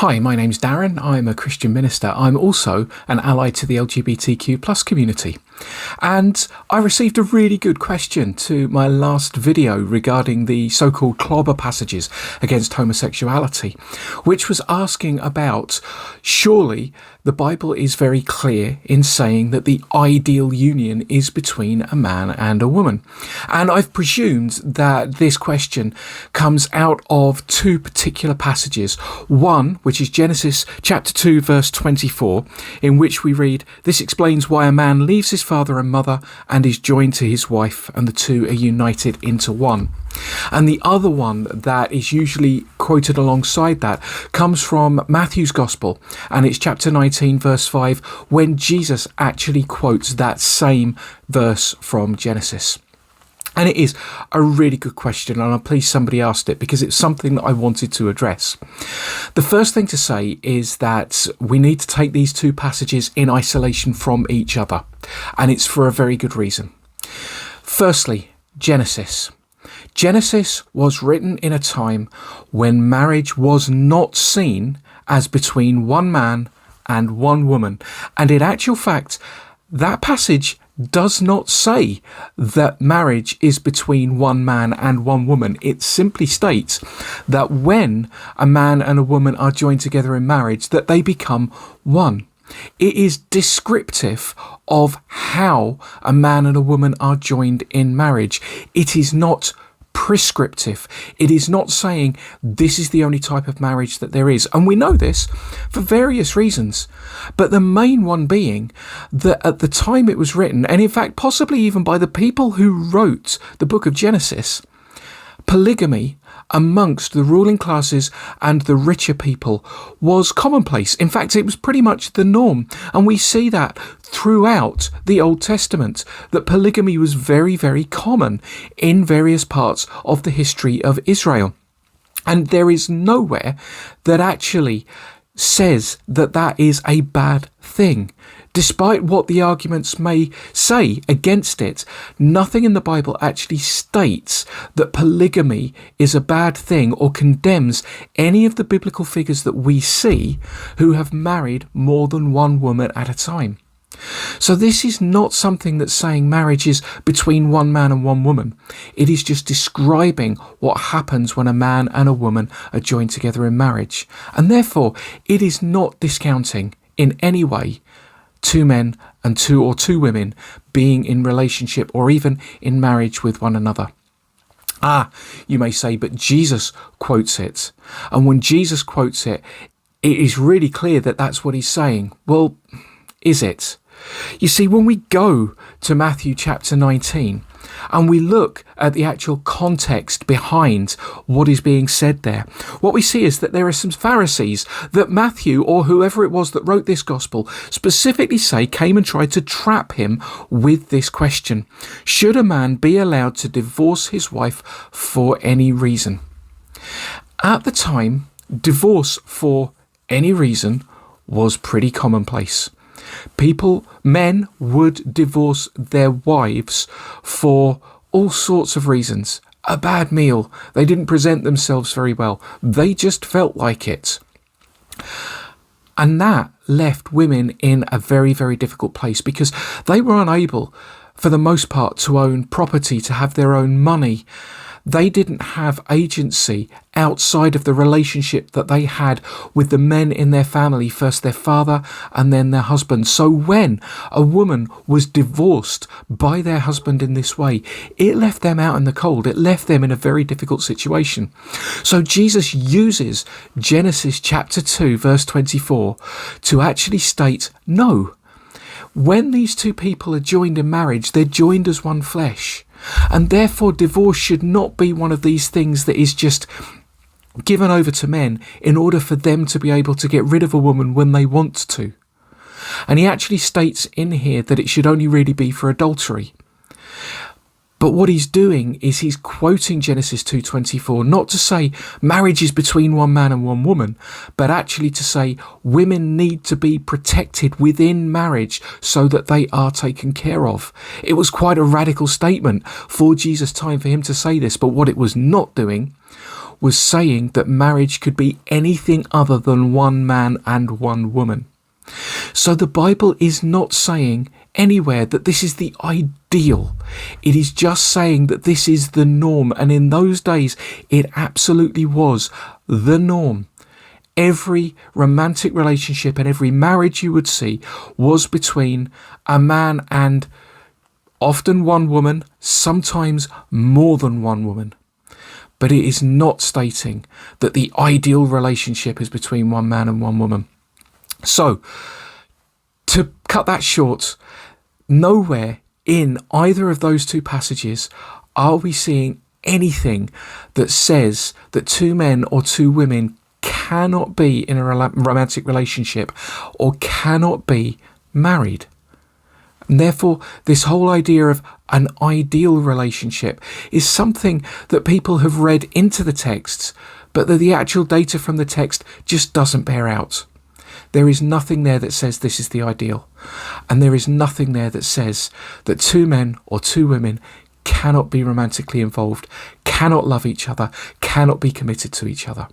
Hi, my name's Darren. I'm a Christian minister. I'm also an ally to the LGBTQ plus community. And I received a really good question to my last video regarding the so-called clobber passages against homosexuality, which was asking about, surely the Bible is very clear in saying that the ideal union is between a man and a woman. And I've presumed that this question comes out of two particular passages. One, which is Genesis chapter 2, verse 24, in which we read, "This explains why a man leaves his father and mother and is joined to his wife, and the two are united into one." And the other one that is usually quoted alongside that comes from Matthew's Gospel, and it's chapter 19, verse 5, when Jesus actually quotes that same verse from Genesis. And it is a really good question, and I'm pleased somebody asked it because it's something that I wanted to address. The first thing to say is that we need to take these two passages in isolation from each other, and it's for a very good reason. Firstly, Genesis. Genesis was written in a time when marriage was not seen as between one man and one woman. And in actual fact, that passage does not say that marriage is between one man and one woman. It simply states that when a man and a woman are joined together in marriage, that they become one. It is descriptive of how a man and a woman are joined in marriage. It is not prescriptive. It is not saying this is the only type of marriage that there is. And we know this for various reasons. But the main one being that at the time it was written, and in fact possibly even by the people who wrote the book of Genesis, polygamy amongst the ruling classes and the richer people was commonplace. In fact, it was pretty much the norm. And we see that throughout the Old Testament, that polygamy was very, very common in various parts of the history of Israel. And there is nowhere that actually says that that is a bad thing. Despite what the arguments may say against it, nothing in the Bible actually states that polygamy is a bad thing or condemns any of the biblical figures that we see who have married more than one woman at a time. So this is not something that's saying marriage is between one man and one woman. It is just describing what happens when a man and a woman are joined together in marriage. And therefore, it is not discounting in any way two men and two women being in relationship or even in marriage with one another. You may say, but Jesus quotes it. And when Jesus quotes it, it is really clear that that's what he's saying. Well, is it? You see, when we go to Matthew chapter 19 and we look at the actual context behind what is being said there, what we see is that there are some Pharisees that Matthew, or whoever it was that wrote this gospel, specifically say came and tried to trap him with this question. Should a man be allowed to divorce his wife for any reason? At the time, divorce for any reason was pretty commonplace. Men would divorce their wives for all sorts of reasons. A bad meal, they didn't present themselves very well, they just felt like it. And that left women in a very, very difficult place because they were unable, for the most part, to own property, to have their own money. They didn't have agency outside of the relationship that they had with the men in their family, first their father and then their husband. So when a woman was divorced by their husband in this way, it left them out in the cold. It left them in a very difficult situation. So Jesus uses Genesis chapter 2, verse 24 to actually state, no, when these two people are joined in marriage, they're joined as one flesh. And therefore, divorce should not be one of these things that is just given over to men in order for them to be able to get rid of a woman when they want to. And he actually states in here that it should only really be for adultery. But what he's doing is he's quoting Genesis 2:24, not to say marriage is between one man and one woman, but actually to say women need to be protected within marriage so that they are taken care of. It was quite a radical statement for Jesus' time for him to say this, but what it was not doing was saying that marriage could be anything other than one man and one woman. So the Bible is not saying anywhere that this is the ideal. It is just saying that this is the norm. And in those days, it absolutely was the norm. Every romantic relationship and every marriage you would see was between a man and often one woman, sometimes more than one woman. But it is not stating that the ideal relationship is between one man and one woman. So, to cut that short, nowhere in either of those two passages are we seeing anything that says that two men or two women cannot be in a romantic relationship or cannot be married. And therefore, this whole idea of an ideal relationship is something that people have read into the texts, but that the actual data from the text just doesn't bear out. There is nothing there that says this is the ideal. And there is nothing there that says that two men or two women cannot be romantically involved, cannot love each other, cannot be committed to each other.